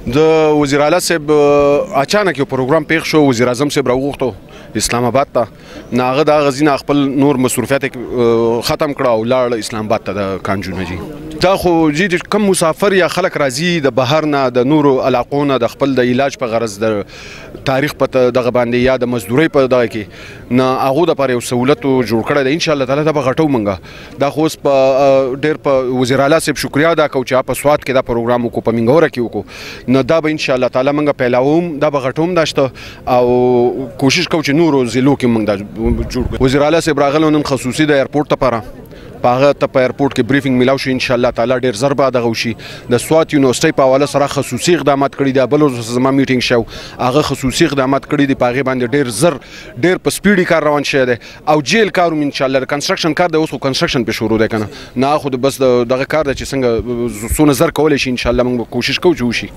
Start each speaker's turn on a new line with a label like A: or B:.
A: د وزیر اعلی صاحب اچانک یو پروګرام پیښ شو. وزیر اعظم صاحب راوغوښتو اسلام آباد ته، نو هغه د هغه ځای نه خپل نور مصروفیات ختم کړه او لاړ اسلام آباد ته د کانجو جي. دا خو جی کم مسافر یا خلک راځي د بهر نه د نورو علاقو نه د خپل د علاج په غرض د تاریخ په دغه باندې یا د مزدورۍ په دغه کې نه هغو دپاره یو سهولت جوړ کړی دی. انشاءالله تعالی دا به غټو منګه. دا خو اوس په ډېر په وزیر اعلی صاحب شکریا ادا کوو چې هغه په سوات کې دا پروګرام وکړو، په منګوره کې وکړو. نو دا به انشاءالله تعالی موږ پیلوم، دا به غټوم دا شته او کوشش کوو چې نورو ضلعو کې موږ دا جوړ کړو. وزیر اعلی صاحب راغلی نن خصوصي د ایرپورټ لپاره، په هغه ته په ایرپورټ کې بریفینګ میلاو شي انشاءالله تعالی ډېر زر به دغه وشي. د سوات یونیورسټۍ په حواله سره خصوصي اقدامات کړي دي. بل ورځ زما میټینګ شو، هغه خصوصي اقدامات کړي دي، په هغې باندې ډېر زر ډېر په سپیډي کار روان شوی دی. او جیل کار هم انشاءالله د کنسټرکشن کار دی، اوس خو کنسټرکشن پې شروع دی که نه، خو بس دغه کار دی چې څنګه څونه زر کولی شي انشاءالله موږ کوشش کوو چې وشي.